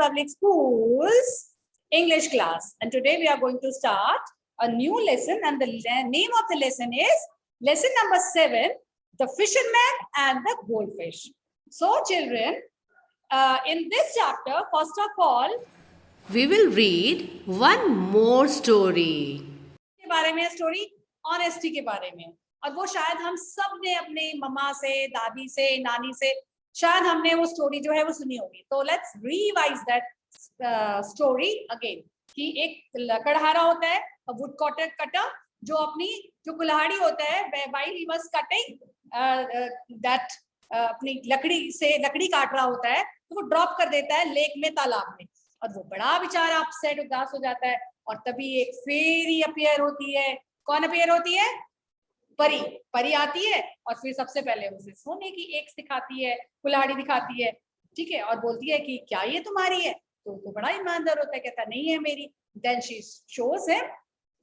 Public Schools English class, and today we are going to start a new lesson, and the name of the lesson is lesson number 7, the fisherman and the goldfish. So children, in this chapter, first of all, we will read one more story. के बारे में story honesty के बारे में, और वो शायद हम सब ने अपने मम्मा से, दादी से, नानी से शायद हमने वो स्टोरी जो है वो सुनी होगी. तो let's revise that story again. कि एक लकड़हारा होता है, वुड कटर, जो अपनी जो कुल्हाड़ी होता है, while he was cutting that, अपनी लकड़ी काट रहा होता है, तो वो ड्रॉप कर देता है लेक में, तालाब में, और वो बड़ा बेचारा अपसेट, उदास हो जाता है. और तभी एक फेरी अपीयर होती है. कौन अपीयर होती है? परी आती है, और फिर सबसे पहले उसे सोने की एक सिखाती है, कुल्हाड़ी दिखाती है, ठीक है, और बोलती है कि क्या ये तुम्हारी है? तो बड़ा ईमानदार होता है, कहता नहीं है मेरी. Then she shows him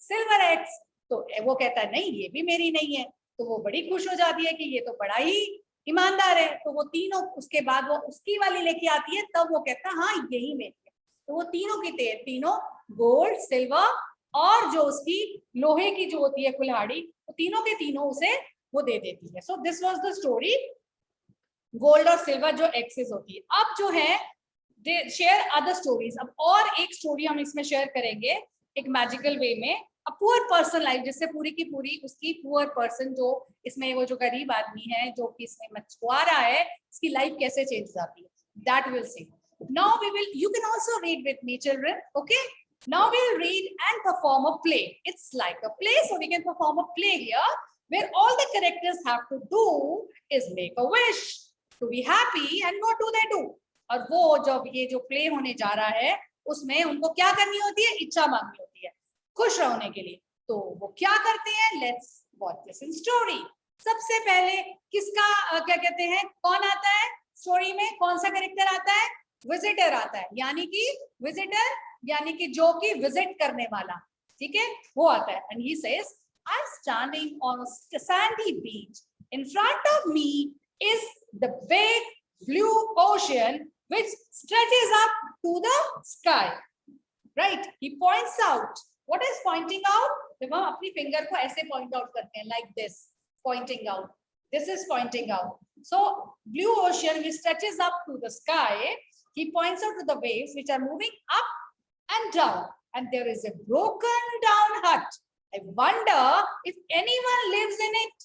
silver eggs, तो वो कहता है नहीं, ये भी मेरी नहीं है. तो वो बड़ी खुश हो जाती है कि ये तो बड़ा ही ईमानदार है. तो वो तीनों, उसके बाद वो उसकी वाली लेके आती है, तब वो कहता है हाँ यही मेरी है. तो वो तीनों की तीनों गोल्ड, सिल्वर और जो उसकी लोहे की जो होती है कुल्हाड़ी, तो तीनों के तीनों उसे वो दे देती है. So this was the story, gold और सिल्वर जो एक्सेस होती है. अब जो है दे शेयर अदर स्टोरीज. अब और एक स्टोरी हम इसमें शेयर करेंगे एक मैजिकल वे में. अ पुअर पर्सन लाइफ, जिससे पूरी की पूरी उसकी पुअर पर्सन, जो इसमें वो जो गरीब आदमी है, जो कि इसमें मछुआरा है, इसकी लाइफ कैसे चेंज हो जाती है, that will see. Now we will, you can also read with me children, okay? Now we will read and perform a play. It's like a play, so we can perform a play here where all the characters have to do is make a wish to be happy. And what do they do? और वो जब ये जो play होने जा रहा है, उसमें उनको क्या करनी होती है? इच्छा मांगनी होती है खुश रहने के लिए. तो वो क्या करते हैं? Let's watch this in story. सबसे पहले किसका क्या कहते हैं, कौन आता है स्टोरी में? कौन सा कैरेक्टर आता है? विजिटर आता है, यानी कि विजिटर यानी कि जो कि विजिट करने वाला, ठीक है, वो आता है. And he says I am standing on a Sandy beach, in front of me is the big blue ocean which stretches up to the sky. Right? He points out. What is pointing out? जब हम अपनी finger को ऐसे point out करते हैं, like this, pointing out. This is pointing out. So blue ocean which stretches up to the sky. He points out to the waves which are moving up and down, and there is a broken down hut. I wonder if anyone lives in it.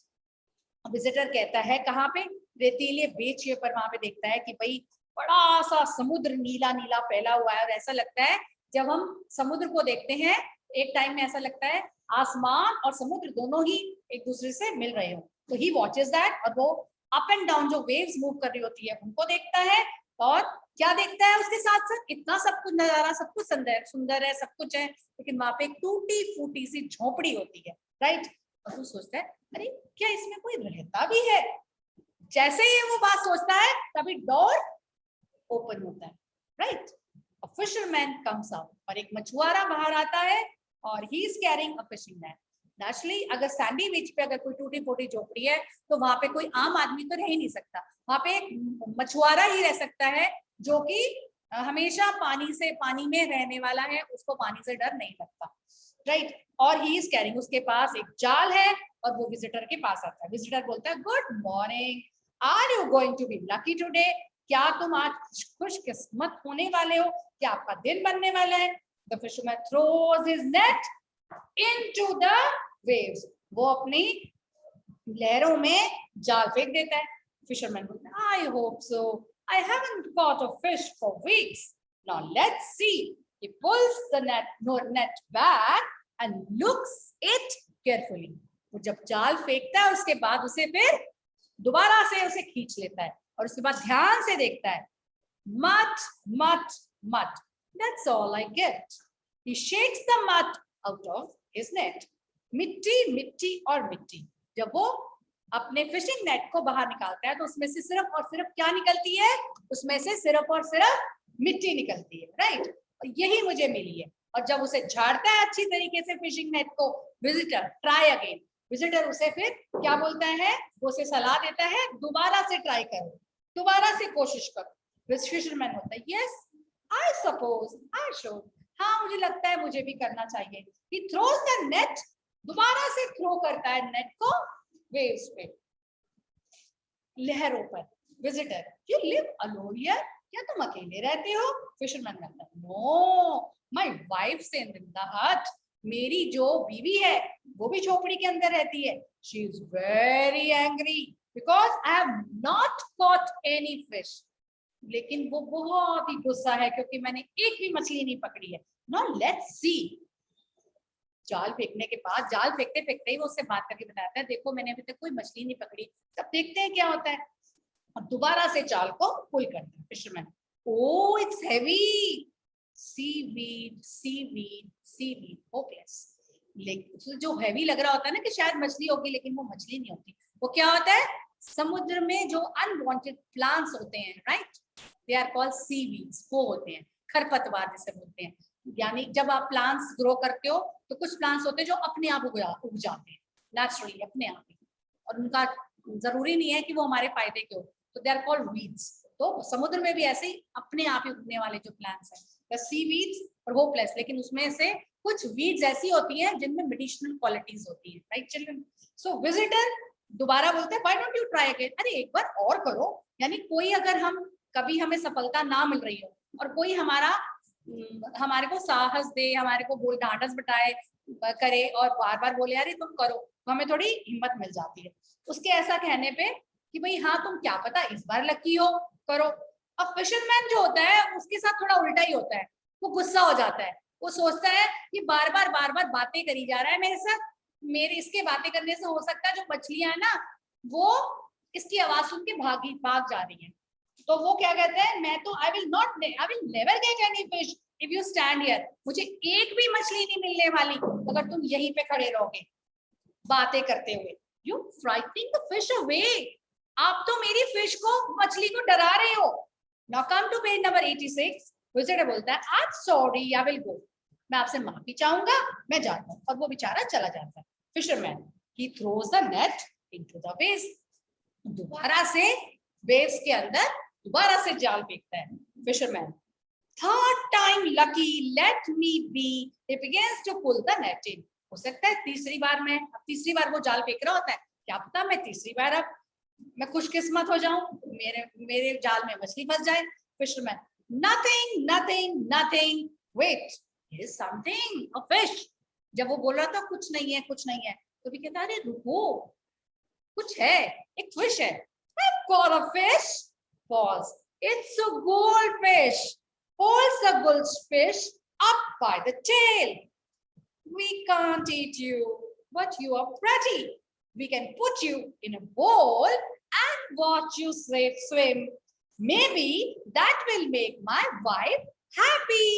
Visitor कहता है कहाँ पे? रेतीले बीच पर वहां पे देखता है कि भाई बड़ा सा समुद्र नीला नीला फैला हुआ है, और ऐसा लगता है जब हम समुद्र को देखते हैं एक टाइम में, ऐसा लगता है आसमान और समुद्र दोनों ही एक दूसरे से मिल रहे हो. तो ही वॉचेस दैट, और वो अप एंड डाउन जो वेव्स मूव कर रही होती है उनको देखता है. और क्या देखता है उसके साथ साथ? इतना सब कुछ नजारा, सब कुछ सुंदर है, सब कुछ है, लेकिन वहां पे एक टूटी फूटी सी झोपड़ी होती है. राइट? और वो सोचता है अरे क्या इसमें कोई रहता भी है? जैसे ही वो बात सोचता है तभी डोर ओपन होता है. Right? A fisherman comes out, और एक मछुआरा बाहर आता है, और he is carrying a fishing net. Naturally अगर सैंडी बीच पे अगर कोई टूटी फूटी झोपड़ी है, तो वहां पे कोई आम आदमी तो रह ही नहीं सकता. वहां पे एक मछुआरा ही रह सकता है, जो कि हमेशा पानी में रहने वाला है, उसको पानी से डर नहीं लगता. राइट? और ही इज कैरिंग, उसके पास एक जाल है, और वो विजिटर के पास आता है. विजिटर बोलता है good morning, are you going to be lucky today? क्या तुम आज खुशकिस्मत होने वाले हो? क्या आपका दिन बनने वाला है? The fisherman throws his net into the waves. वो अपनी लहरों में जाल फेंक देता है. फिशरमैन बोलता है I hope so. I haven't caught a fish for weeks. Now let's see. He pulls the net back and looks it carefully. वो जब जाल फेंकता है उसके बाद उसे फिर दोबारा से उसे खींच लेता है, और उसके बाद ध्यान से देखता है. Mud, mud, mud. That's all I get. He shakes the mud out of his net. मिट्टी, मिट्टी और मिट्टी. जब वो अपने फिशिंग नेट को बाहर निकालता है, तो उसमें से सिर्फ और सिर्फ क्या निकलती है? उसमें से सिर्फ और सिर्फ मिट्टी निकलती है. राइट? और यही मुझे मिली है. और जब उसे झाड़ता है अच्छी तरीके से फिशिंग नेट को विजिटर, ट्राई अगेन. विजिटर उसे फिर क्या बोलता है? वो उसे सलाह देता है दोबारा से ट्राई करो, दोबारा से कोशिश करो. फिशरमैन होता है yes I suppose I should. हाँ मुझे लगता है मुझे भी करना चाहिए. He throws the net. दोबारा से थ्रो करता है नेट को वेव्स पे, लहरों पर. Visitor, you live alone here? क्या तुम अकेले रहते हो? Fisherman कहता है, no, my wife's in the hut. मेरी जो बीवी है वो भी झोपड़ी के अंदर रहती है. She is very angry because I have not caught any fish. लेकिन वो बहुत ही गुस्सा है क्योंकि मैंने एक भी मछली नहीं पकड़ी है. Now let's see. जाल फेंकने के बाद, जाल फेंकते फेंकते ही वो उससे बात करके बताता है, देखो मैंने अभी तक कोई मछली नहीं पकड़ी, तब देखते हैं क्या होता है. और दोबारा से जाल को पुल करता है fisherman. Oh it's heavy. Seaweed seaweed seaweed, hopeless. लेकिन जो हेवी लग रहा होता है ना कि शायद मछली होगी, लेकिन वो मछली नहीं होती. वो क्या होता है, समुद्र में जो अनवांटेड प्लांट्स होते हैं, right, they are called seaweeds. वो होते हैं खरपतवार जिसे बोलते हैं. यानी जब आप प्लांट्स ग्रो करते हो तो कुछ प्लांट्स होते हैं जो अपने आप उग जाते हैं नेचुरली, अपने आप ही, और उनका जरूरी नहीं है कि वो हमारे फायदे के हो. तो दे आर कॉल्ड वीड्स. तो समुद्र में भी ऐसे ही अपने आप ही उगने वाले जो प्लांट्स हैं, द सी वीड्स और होपलेस. लेकिन उसमें से कुछ वीड्स ऐसी होती हैं जिनमें मेडिसिनल क्वालिटीज होती हैं, राइट चिल्ड्रन. सो विजिटर दोबारा बोलते हैं, why don't you try again? अरे एक बार और करो. यानी कोई अगर हम कभी हमें सफलता ना मिल रही हो और कोई हमारे को साहस दे, हमारे को बोल ढांढस बटाए करे और बार बार बोले यार तुम करो, तो हमें थोड़ी हिम्मत मिल जाती है उसके ऐसा कहने पे कि भाई हाँ तुम क्या पता इस बार लकी हो, करो. अब फिशरमैन जो होता है उसके साथ थोड़ा उल्टा ही होता है. वो गुस्सा हो जाता है. वो सोचता है कि बार बार बातें करी जा रहा है मेरे साथ. इसके बातें करने से हो सकता है जो मछलियां है ना वो इसकी आवाज सुन के भाग जा रही है. तो वो क्या कहते हैं, मैं तो I will never get any fish if you stand here. मुझे एक भी मछली नहीं मिलने वाली अगर तुम यहीं पे खड़े रहोगे बातें करते हुए. You frightening the fish away. आप तो मेरी फिश को, मछली को डरा रहे हो. Now come to page number 86. Visitor बोलता है, I am sorry, I will go. मैं आपसे माफी चाहूंगा, मैं जाता हूँ. और वो बेचारा चला जाता है. Fisherman, he throws the net into the waves. दोबारा से वेव्स के अंदर दोबारा से जाल फेंकता है fisherman. Third time lucky, let me be. He begins to pull the net in. हो सकता है तीसरी बार वो जाल फेंक रहा होता है. क्या पता मैं तीसरी बार अब मैं खुशकिस्मत हो जाऊं, मेरे जाल में मछली फंस जाए. Fisherman, nothing nothing nothing, wait, here is something, a fish. जब वो बोल रहा था कुछ नहीं है, तो भी कहता अरे रुको, कुछ है, एक फिश है. I've got a fish. Pause. It's a goldfish. Holds the goldfish up by the tail. We can't eat you, but you are pretty. We can put you in a bowl and watch you swim. Maybe that will make my wife happy.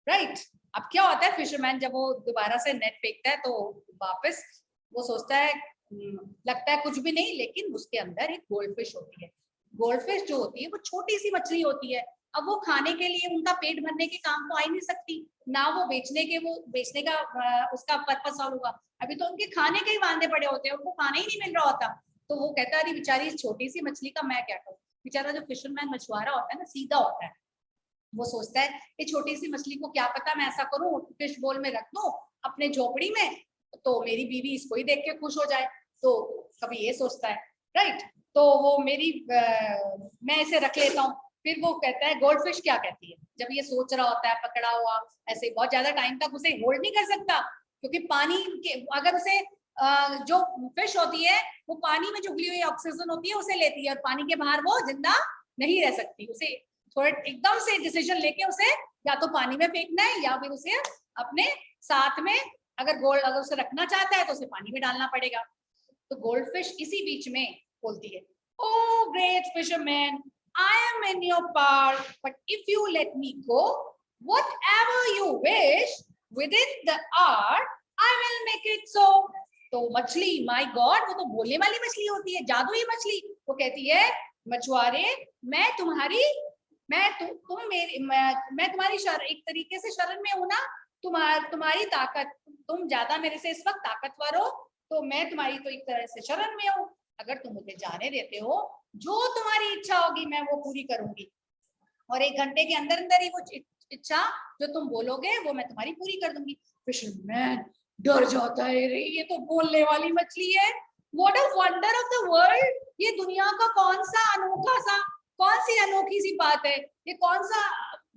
Right? अब क्या होता है, fisherman जब वो दोबारा से net फेंकता है तो वापस वो सोचता है लगता है कुछ भी नहीं, लेकिन उसके अंदर एक गोल्डफिश होती है. गोल्डफिश जो होती है वो छोटी सी मछली होती है. अब वो खाने के लिए, उनका पेट भरने के काम तो आ ही नहीं सकती ना. वो बेचने का उसका पर्पस सॉल्व होगा. अभी तो उनके खाने के ही वांदे पड़े होते हैं, उनको खाना ही नहीं मिल रहा होता. तो वो कहता है अरे बेचारी इस छोटी सी मछली का मैं क्या करूं. बेचारा जो फिशरमैन मछुआरा होता है ना, सीधा होता है. वो सोचता है ये छोटी सी मछली को क्या पता मैं ऐसा करूं, फिश बोल में रख दूं अपने झोपड़ी में, तो मेरी बीवी इसको ही देख के खुश हो जाए. तो कभी ये सोचता है, राइट. तो वो मैं इसे रख लेता हूँ. फिर वो कहता है, गोल्डफिश क्या कहती है जब ये सोच रहा होता है पकड़ा हुआ ऐसे, बहुत ज्यादा टाइम तक उसे होल्ड नहीं कर सकता क्योंकि पानी के अगर उसे जो फिश होती है वो पानी में जो घुली हुई ऑक्सीजन होती है उसे लेती है और पानी के बाहर वो जिंदा नहीं रह सकती. उसे थोड़ा एकदम से डिसीजन लेके उसे या तो पानी में फेंकना है या फिर उसे अपने साथ में अगर उसे रखना चाहता है तो उसे पानी में डालना पड़ेगा. तो गोल्डफिश इसी बीच में बोलती है, oh great fisherman, I am in your power, but if you let me go, whatever you wish within the hour, I will make it so. तो मछली, माय गॉड, वो तो बोलने वाली मछली होती है, जादुई मछली. वो कहती है, मछुआरे, मैं तुम्हारी एक तरीके से शरण में हूं ना. तुम्हारी ताकत, तुम ज्यादा मेरे से इस वक्त ताकतवर हो, तो मैं तुम्हारी तो एक तरह से शरण में हूँ. अगर तुम मुझे जाने देते हो, जो तुम्हारी इच्छा होगी मैं वो पूरी करूंगी. और 1 घंटे के अंदर अंदर ही वो इच्छा जो तुम बोलोगे वो मैं तुम्हारी पूरी कर दूंगी। फिशरमैन डर जाता है, रे ये तो बोलने वाली मछली है। What a wonder of the world, ये दुनिया का कौन सा अनोखा सा, कौन सी अनोखी सी बात है, ये कौन सा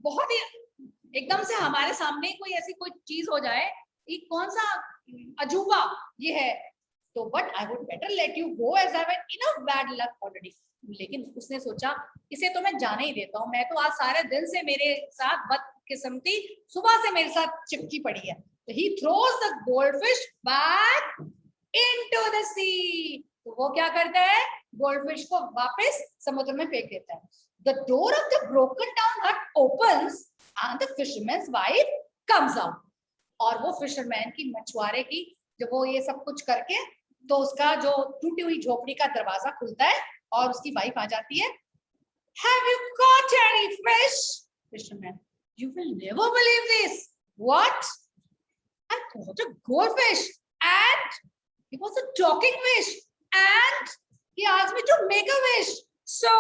बहुत ही एकदम से हमारे सामने कोई ऐसी कोई चीज हो जाए, ये कौन सा अजूबा ये है। तो but I would better let you go as I have enough bad luck already. लेकिन उसने सोचा इसे तो मैं जाने ही देता हूँ, मैं तो आज सारे दिन से मेरे साथ बदकिस्मती सुबह से मेरे साथ चिपकी पड़ी है। तो he throws the goldfish back into the sea. तो वो क्या करता है, गोल्डफिश को वापस समुद्र में फेंक देता है। The door of the broken down hut opens and the fisherman's wife comes out. और वो फिशरमैन की, मछुआरे की, जब वो ये सब कुछ करके तो उसका जो टूटी हुई झोपड़ी का दरवाजा खुलता है और उसकी वाइफ आ जाती है। Have you caught any fish? Fisherman, you will never believe this. What? I caught a goldfish, and it was a talking fish, and he asked me to make a wish. So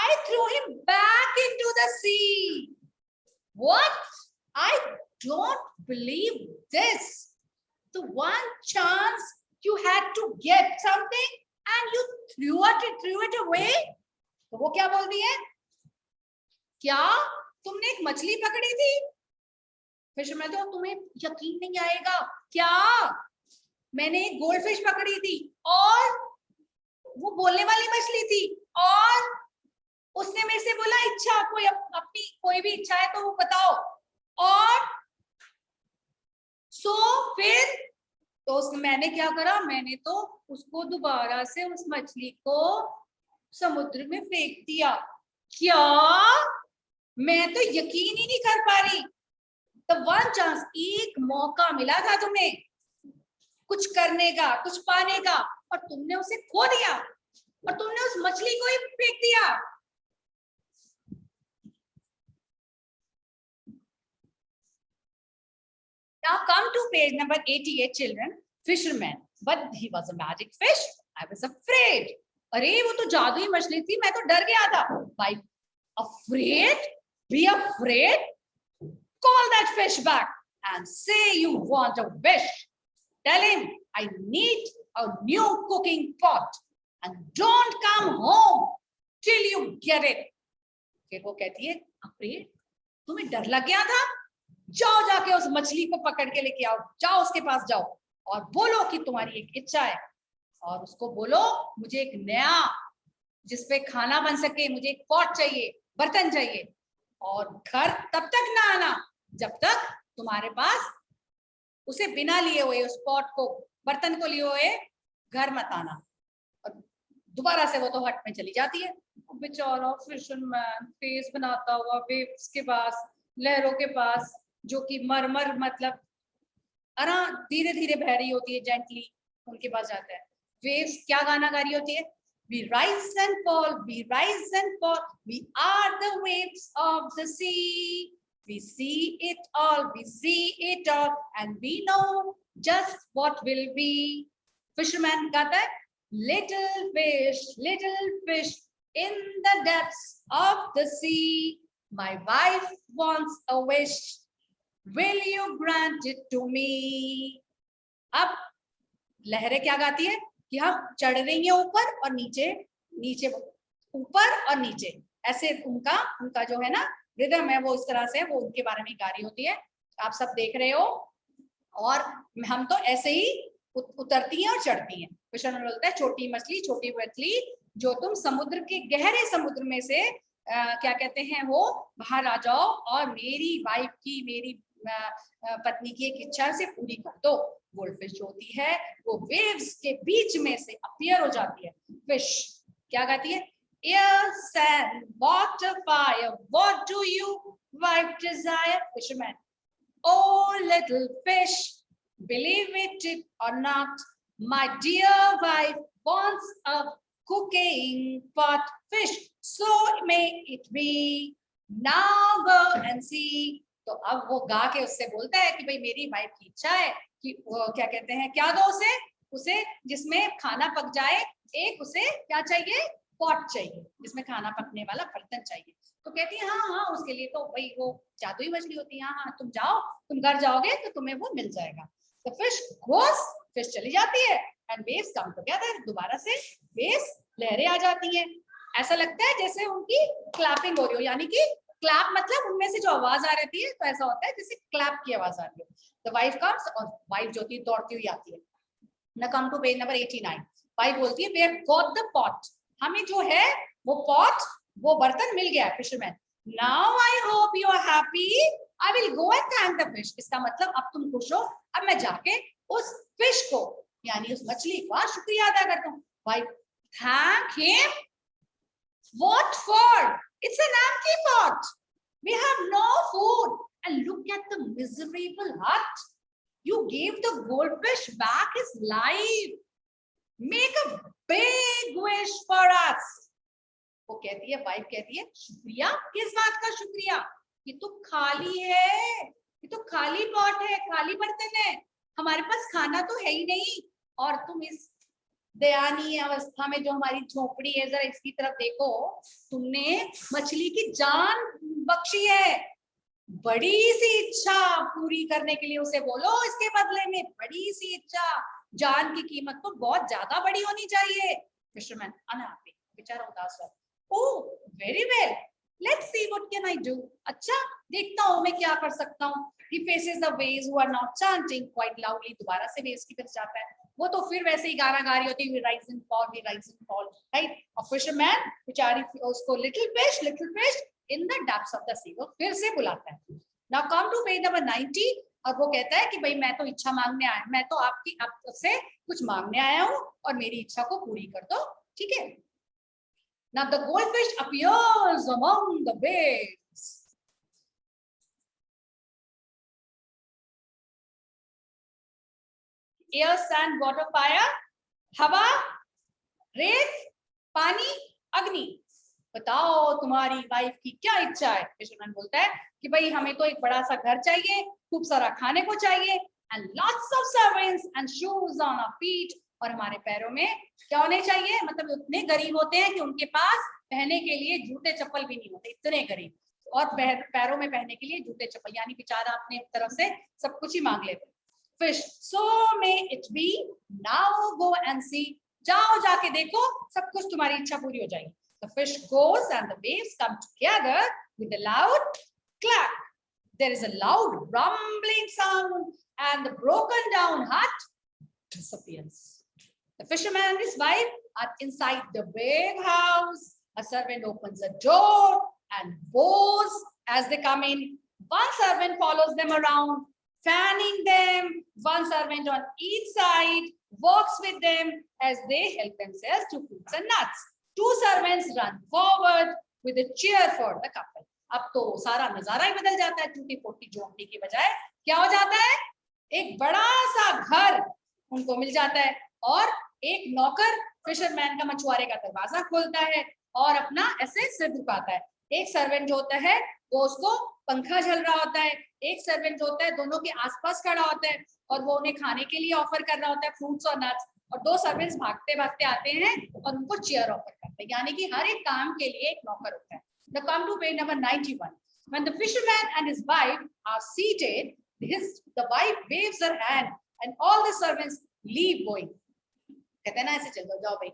I threw him back into the sea. What? I don't believe this. The one chance you had to get something and you threw it away. तो वो क्या बोलती है, क्या तुमने एक मछली पकड़ी थी? फिशरमैन, तो तुम्हें यकीन नहीं आएगा, क्या मैंने एक गोल्डफिश पकड़ी थी और वो बोलने वाली मछली थी, और उसने मेरे से बोला इच्छा कोई अपनी कोई भी इच्छा है तो वो बताओ, और फिर तो मैंने क्या करा, मैंने तो उसको दोबारा से उस मछली को समुद्र में फेंक दिया। क्या? मैं तो यकीन ही नहीं कर पा रही। द वन चांस, एक मौका मिला था तुम्हें कुछ करने का, कुछ पाने का, और तुमने उसे खो दिया और तुमने उस मछली को ही फेंक दिया। Now come to page number 88, children. Fisherman, but he was a magic fish. I was afraid. अरे वो तो जादुई मछली थी, मैं तो डर गया था। By afraid? Be afraid? Call that fish back and say you want a wish. Tell him I need a new cooking pot and don't come home till you get it. फिर वो कहती है, afraid? तुम्हें डर लग गया था? जाओ जाके उस मछली को पकड़ के लेके आओ, जाओ उसके पास जाओ और बोलो कि तुम्हारी एक इच्छा है, और उसको बोलो मुझे एक नया जिसपे खाना बन सके, मुझे एक पॉट चाहिए, बर्तन चाहिए, और घर तब तक ना आना जब तक तुम्हारे पास उसे बिना लिए हुए, उस पॉट को, बर्तन को लिए हुए घर मत आना। और दोबारा से वो तो हट में चली जाती है। बेचारा फिशरमैन फेस बनाता हुआ वेव्स के पास, लहरों के पास, जो कि मरमर मतलब आराम धीरे धीरे बह रही होती है, जेंटली, उनके पास जाता है। वेव्स क्या गाना गा रही होती है, we rise and fall, we rise and fall, we are the waves of the sea, we see it all, we see it all, and we know just what will be. Fisherman गाता है, little fish in the depths of the sea, my wife wants a wish, will you grant it to me? अब लहरें क्या गाती है कि हम चढ़ रही हैं ऊपर और नीचे, नीचे ऊपर और नीचे, ऐसे उनका जो है ना रिदम है वो इस तरह से, वो उनके बारे में गा रही होती है। आप सब देख रहे हो, और हम तो ऐसे ही उतरती हैं और चढ़ती हैं। फिशरमैन बोलता है, छोटी मछली जो तुम समुद्र के गहरे समुद्र में से क्या कहते हैं वो बाहर आ जाओ और मेरी वाइफ की, मेरी पत्नी की एक इच्छा से पूरी कर दो। गोल्डफिश जो होती है वो वेव्स के बीच में से अपीयर हो जाती है। फिश क्या गाती है, air sand water fire what do you wife desire. Fisherman, oh little fish, believe it or not, my dear wife wants a cooking pot. Fish, so may it be, now go and see. तो अब वो गा के उससे बोलता है कि भाई मेरी वाइफ की इच्छा है कि क्या कहते हैं, क्या दो उसे जिसमें खाना पक जाए, एक उसे क्या चाहिए, पॉट चाहिए जिसमें खाना पकने वाला बर्तन चाहिए। तो कहती है हाँ हाँ उसके लिए तो भाई वो जादुई मछली होती है, हाँ हाँ तुम जाओ, तुम घर जाओगे तो तुम्हें वो मिल जाएगा। तो फिश गोस, फिश चली जाती है एंड वेव्स कम टुगेदर, दोबारा से वेव्स लहरें आ जाती हैं। ऐसा लगता है जैसे उनकी क्लैपिंग हो रही हो, यानी कि क्लैप मतलब उनमें से जो आवाज आ रही है, तो ऐसा होता है जैसे क्लैप की आवाज आ रही है। द वाइफ कम्स, और वाइफ जो थी दौड़ती हुई आती है। Now come to page number 89। Wife बोलती है we have got the pot, हमें जो है वो पॉट, वो बर्तन मिल गया है। Fisherman, now I hope you are happy, I will go and thank the fish. इसका मतलब अब तुम खुश हो, अब मैं जाके उस फिश को यानी उस मछली का शुक्रिया अदा करता हूँ। Wife, thank him, what for? It's an empty pot. We have no food. And look at the miserable hut. You gave the goldfish back his life. Make a big wish for us. वो कहती है, wife कहती है शुक्रिया, किस बात का शुक्रिया? ये तो खाली है, ये तो खाली पॉट है, खाली बर्तन है, हमारे पास खाना तो है ही नहीं। और तुम इस दयानीय अवस्था में जो हमारी झोपड़ी है, जरा इसकी तरफ देखो, तुमने मछली की जान बख्शी है। बड़ी सी इच्छा पूरी करने के लिए उसे बोलो, इसके बदले में बड़ी सी इच्छा, जान की कीमत तो बहुत ज्यादा बड़ी होनी चाहिए। फिशरमैन अनहैप्पी, बेचारा उदास है। Oh very well, let's see what can I do. अच्छा देखता हूँ मैं क्या कर सकता हूँ। He faces the waves who are now chanting quite loudly. दोबारा से waves की तरफ जाता है, वो तो फिर वैसे ही गाना गा रही होती है, we rise and fall, we rise and fall, right? और fisherman बेचारी उसको little fish in the depths of the sea, वो फिर से बुलाता है। Now come to page number 90, और वो कहता है कि भाई मैं तो इच्छा मांगने आया, मैं तो आपसे कुछ मांगने आया हूँ और मेरी इच्छा को पूरी कर दो, ठीक है? Now the goldfish appears among the waves. Air, sand, water, fire, हवा, रेत, पानी, अग्नि। बताओ तुम्हारी वाइफ की क्या इच्छा है? फिशरमैन बोलता है कि भाई हमें तो एक बड़ा सा घर चाहिए, खूब सारा खाने को चाहिए, and lots of servants and shoes on our feet, और हमारे पैरों में क्या होने चाहिए? मतलब उतने गरीब होते हैं कि उनके पास पहनने के लिए जूते चप्पल भी नहीं होते, इतने गरीब, और पैरों में पहनने के लिए जूते चप्पल, यानी बेचारा अपने तरफ से सब कुछ ही मांग लेते। Fish, so may it be. Now go and see. जाओ जाके देखो, सब कुछ तुम्हारी इच्छा पूरी हो जाएगी। The fish goes and the waves come together with a loud clap. There is a loud rumbling sound and the broken down hut disappears. The fisherman and his wife are inside the big house. A servant opens the door and bows as they come in. One servant follows them around, fanning them. One servant on each side walks with them as they help themselves to fruits and nuts. Two servants run forward with a cheer for the couple. अब तो सारा नजारा ही बदल जाता है, टूटी फूटी झोंपड़ी की बजाय क्या हो जाता है? एक बड़ा सा घर उनको मिल जाता है, और एक नौकर फिशरमैन का मछुआरे का दरवाजा खोलता है और अपना ऐसे सिर झुकाता है। एक सर्वेंट जो होता है वो उसको पंखा झल रहा होता है, एक सर्वेंट जो होता है दोनों के आसपास खड़ा होता है और वो उन्हें खाने के लिए ऑफर कर रहा होता है, फ्रूट्स और नट्स, और दो सर्वेंट्स भागते भागते आते हैं और उनको चेयर ऑफर करते हैं, यानी कि हर एक काम के लिए एक नौकर होता है। Now come to page number 91. When the fisherman and his wife are seated, the wife waves her hand and all the servants leave going. कहते हैं ना ऐसे चल जाओ भाई,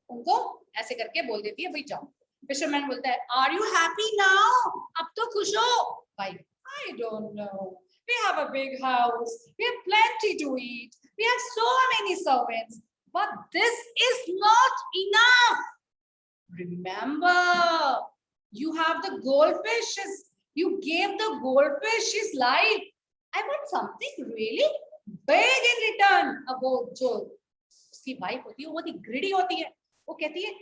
उनको ऐसे करके बोल देती है भाई जाओ। फिशरमैन बोलता है आर यू हैप्पी नाउ? अब तो खुश हो? भाई I don't know, we have a big house, we have plenty to eat, we have so many servants, but this is not enough. Remember, you have the goldfishes, you gave the goldfish his life. I want something really big in return. अब वो जो उसकी wife होती है वो बहुत greedy होती है, वो कहती है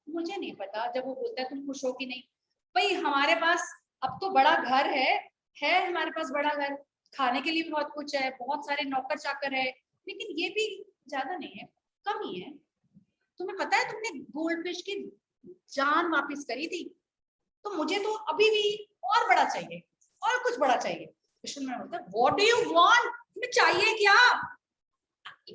मुझे नहीं पता, जब वो बोलता है तुम खुश हो कि नहीं, भाई हमारे पास अब तो बड़ा घर है हमारे पास बड़ा घर, खाने के लिए भी बहुत कुछ है, बहुत सारे नौकर चाकर है, लेकिन ये भी ज्यादा नहीं है, कम ही है। तुम्हें पता है तुमने गोल्डफिश की जान वापस करी थी, तो मुझे तो अभी भी और बड़ा चाहिए, और कुछ बड़ा चाहिए। फिशरमैन बोलता है व्हाट डू यू वांट? तुम्हें चाहिए क्या?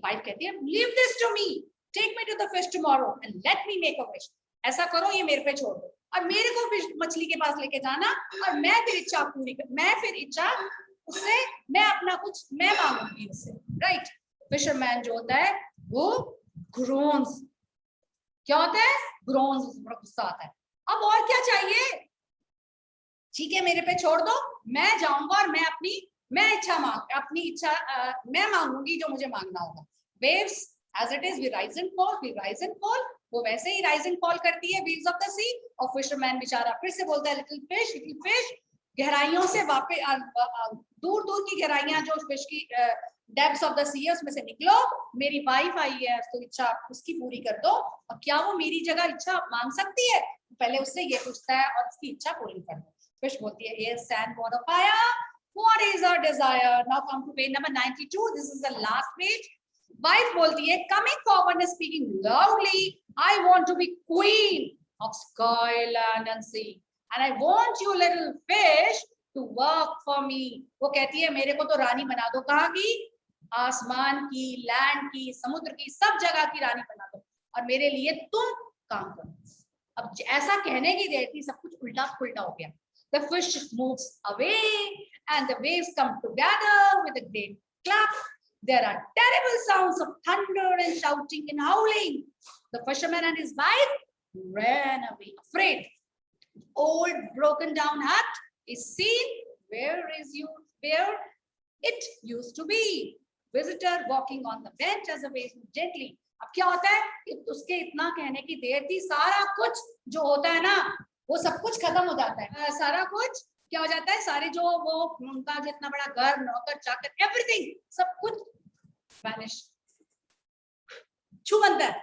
वाइफ कहती है leave this to me, take me to the fish tomorrow and let me make a wish. ऐसा करो, ये मेरे पे छोड़ दो और मेरे को फिर मछली के पास लेके जाना और मैं फिर इच्छा पूरी कर, मैं फिर इच्छा उससे, मैं अपना कुछ मैं मांगूंगी उससे, राइट। फिशरमैन जो होता है वो ग्रोन्स, क्या होता है, ग्रोन्स, बड़ा गुस्सा आता है। अब और क्या चाहिए, ठीक है मेरे पे छोड़ दो, मैं जाऊंगा और मैं अपनी इच्छा मैं मांगूंगी जो मुझे मांगना होगा। Waves as it is we rise and fall, we rise and fall, वो वैसे ही राइज एंड फॉल करती है वेव्स ऑफ द सी। और फिशरमैन बेचारा फिर से बोलता है लिटिल फिश, गहराइयों से वापस दूर दूर की गहराइयां जो फिश की डेप्थ्स ऑफ द सी है उसमें से निकलो, मेरी वाइफ आई है तो इच्छा उसकी पूरी कर दो। और क्या वो मेरी जगह इच्छा मांग सकती है, पहले उससे ये पूछता है और उसकी इच्छा पूरी कर दो। फिश बोलती है yes sand water fire, what is our desire? Now come to page number 92, this is the last page. Wife बोलती है coming forward and speaking loudly, I want to be queen of sky, land and sea and I want you little fish to work for me. वो कहती है मेरे को तो रानी बना दो, कहाँ की, आसमान की, लैंड की, समुद्र की, सब जगह की रानी बना दो और मेरे लिए तुम काम करो। अब ऐसा कहने की देर थी, सब कुछ उल्टा पुल्टा हो गया। The fish moves away and the waves come together with a great clap. There are terrible sounds of thunder and shouting and howling. The fisherman and his wife ran away afraid. Old broken down hut is seen where it used to be. Visitor walking on the bench as the waves move gently. अब क्या होता है, उसके इतना कहने की देर थी, सारा कुछ जो होता है ना वो सब कुछ खत्म हो जाता है, सारा कुछ क्या हो जाता है, सारे जो वो उनका जितना बड़ा घर, नौकर चाकर, एवरीथिंग सब कुछ वैनिश, छूमंतर,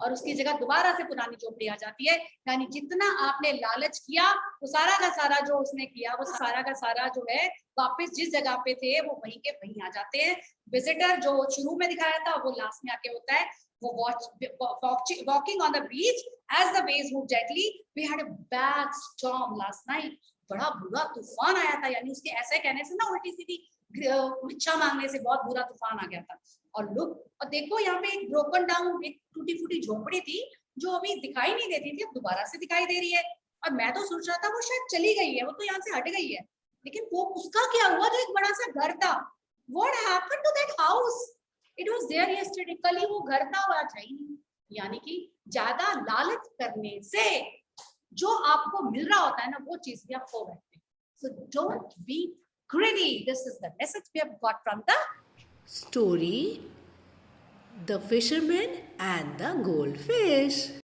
और उसकी जगह दोबारा से पुरानी झोपड़ी आ जाती है। यानी जितना आपने लालच किया वो सारा का सारा जो उसने किया वो सारा का सारा जो है वापस जिस जगह पे थे वो वहीं के वहीं आ जाते हैं। विजिटर जो शुरू में दिखाया था वो लास्ट में आके होता है। वो walking on the beach as the waves move gently. We had a bad storm last night. बड़ा बुरा तूफान आया था, यानी उसके ऐसे कहने से ना उल्टी सीधी इच्छा मांगने से बहुत बुरा तूफान आ गया था। और लुक, और देखो यहाँ पे एक ब्रोकन डाउन, एक टूटी फूटी झोपड़ी थी जो अभी दिखाई नहीं देती थी, अब दोबारा से दिखाई दे रही है। और मैं तो सोच रहा था वो शायद चली गई है, वो तो यहाँ से हट गई है, लेकिन वो उसका क्या हुआ, जो एक बड़ा सा घर था, what happened to that house? It was there yesterday. कल ही वो घर था और आज ही नहीं। यानी कि ज्यादा लालच करने से जो आपको मिल रहा होता है ना वो चीज भी आप खो बैठते हैं। So don't be greedy. This is the message we have got from the story The Fisherman and the Goldfish.